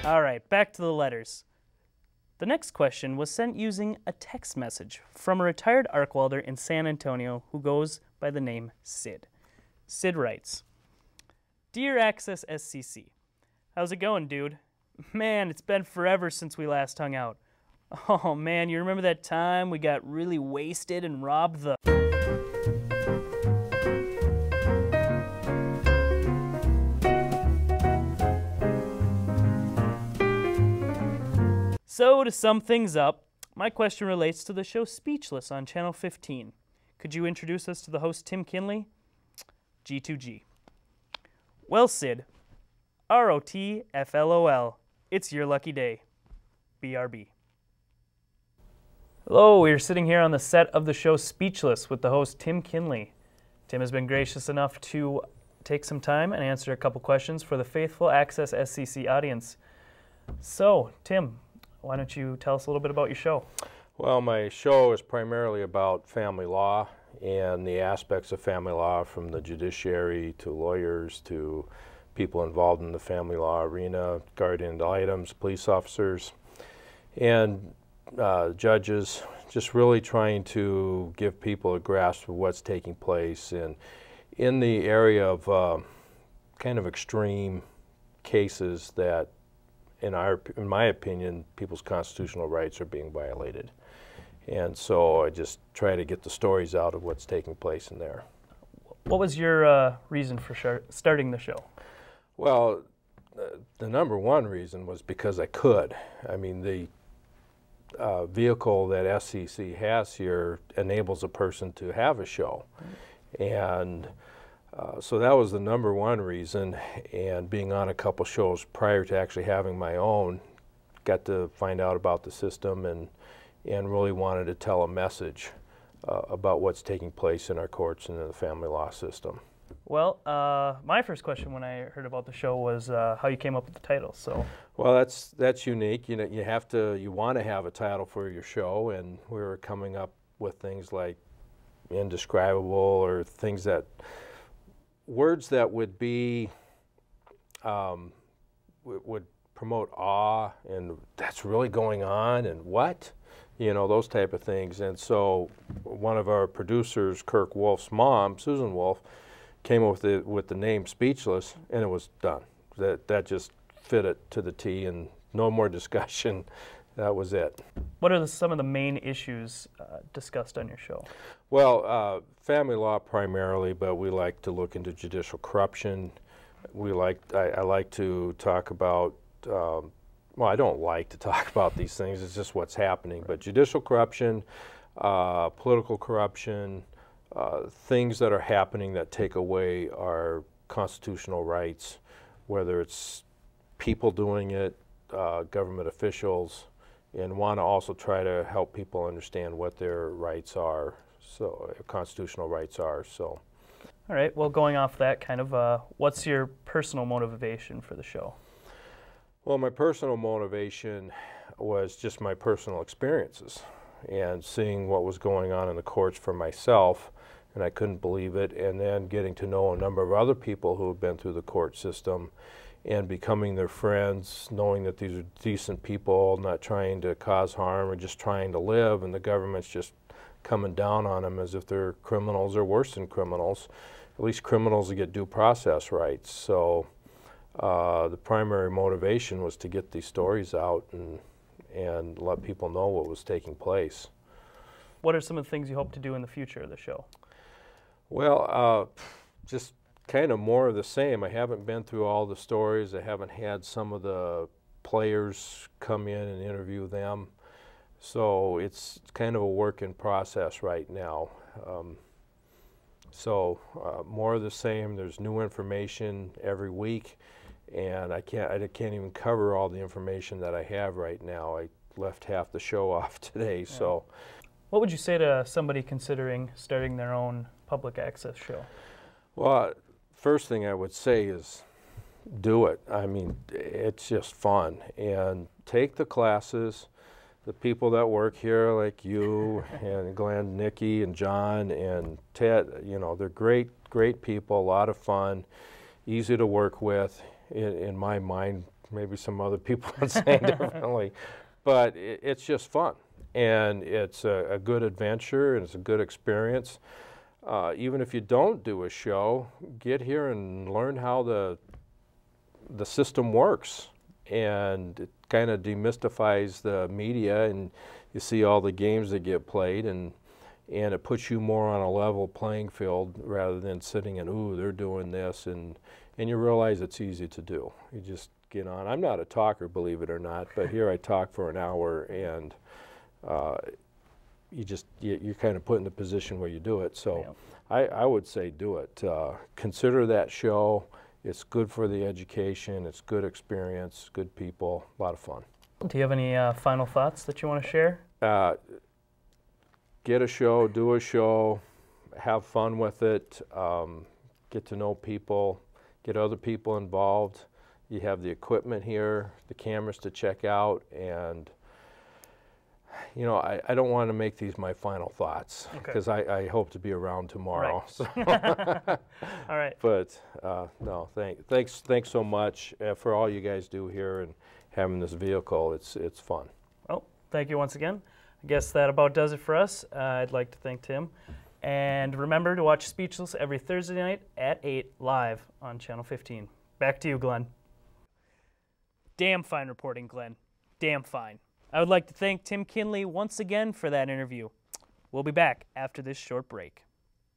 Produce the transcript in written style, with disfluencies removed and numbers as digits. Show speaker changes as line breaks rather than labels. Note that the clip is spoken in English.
All right, back to the letters. The next question was sent using a text message from a retired arc welder in San Antonio who goes by the name Sid. Sid writes, "Dear Access SCC, how's it going, dude? Man, it's been forever since we last hung out. Oh man, you remember that time we got really wasted and robbed the..." So, to sum things up, my question relates to the show Speechless on Channel 15. Could you introduce us to the host, Tim Kinley? G2G. Well, Sid, ROTFLOL, it's your lucky day. BRB. Hello, we are sitting here on the set of the show Speechless with the host, Tim Kinley. Tim has been gracious enough to take some time and answer a couple questions for the faithful Access SCC audience. So, Tim, why don't you tell us a little bit about your show?
Well, my show is primarily about family law and the aspects of family law, from the judiciary to lawyers to people involved in the family law arena, guardian ad litems, police officers, and judges, just really trying to give people a grasp of what's taking place in the area of kind of extreme cases that, in my opinion, people's constitutional rights are being violated. And so I just try to get the stories out of what's taking place in there.
What was your reason for starting the show?
Well, the number one reason was because I could. I mean, the vehicle that SCC has here enables a person to have a show. And so that was the number one reason, and being on a couple shows prior to actually having my own, got to find out about the system and really wanted to tell a message about what's taking place in our courts and in the family law system.
Well, my first question when I heard about the show was how you came up with the title. So,
well, that's unique. You know, you want to have a title for your show, and we were coming up with things like indescribable, or things that, words that would be would promote awe, and that's really going on, and what, you know, those type of things. And so one of our producers, Kirk Wolf's mom, Susan Wolf, came up with the name Speechless, and it was done. That just fit it to the T, and no more discussion. That was it.
What are some of the main issues discussed on your show?
Well, family law primarily, but we like to look into judicial corruption. I like to talk about, well, I don't like to talk about these things, it's just what's happening, but judicial corruption, political corruption, things that are happening that take away our constitutional rights, whether it's people doing it, government officials, and want to also try to help people understand what their rights are, so constitutional rights are. So,
all right. Well, going off that, kind of, what's your personal motivation for the show?
Well, my personal motivation was just my personal experiences and seeing what was going on in the courts for myself, and I couldn't believe it. And then getting to know a number of other people who have been through the court system, and becoming their friends, knowing that these are decent people, not trying to cause harm or just trying to live, and the government's just coming down on them as if they're criminals or worse than criminals. At least criminals get due process rights. So the primary motivation was to get these stories out and let people know what was taking place.
What are some of the things you hope to do in the future of the show?
Well, just kind of more of the same. I haven't been through all the stories. I haven't had some of the players come in and interview them. So it's kind of a work in process right now. More of the same. There's new information every week, and I can't even cover all the information that I have right now. I left half the show off today. Yeah. So,
what would you say to somebody considering starting their own public access show?
Well, first thing I would say is do it. I mean, it's just fun, and take the classes. The people that work here, like you and Glen, Nikki, and John, and Ted, you know, they're great people, a lot of fun, easy to work with, in my mind, maybe some other people are saying differently, but it's just fun, and it's a good adventure, and it's a good experience. Even if you don't do a show, get here and learn how the system works, and it kind of demystifies the media, and you see all the games that get played, and it puts you more on a level playing field rather than sitting and, ooh, they're doing this, and you realize it's easy to do. You just get on. I'm not a talker, believe it or not, but here I talk for an hour, and you're kind of put in the position where you do it. So yeah. I would say do it. Consider that show. It's good for the education. It's good experience, good people, a lot of fun.
Do you have any final thoughts that you want to share?
Get a show, do a show, have fun with it, get to know people, get other people involved. You have the equipment here, the cameras to check out, and you know, I don't want to make these my final thoughts because I hope to be around tomorrow.
Right.
So
all right.
But no, thanks so much for all you guys do here and having this vehicle. It's fun.
Well, thank you once again. I guess that about does it for us. I'd like to thank Tim. And remember to watch Speechless every Thursday night at 8 live on Channel 15. Back to you, Glenn. Damn fine reporting, Glenn. Damn fine. I would like to thank Tim Kinley once again for that interview. We'll be back after this short break.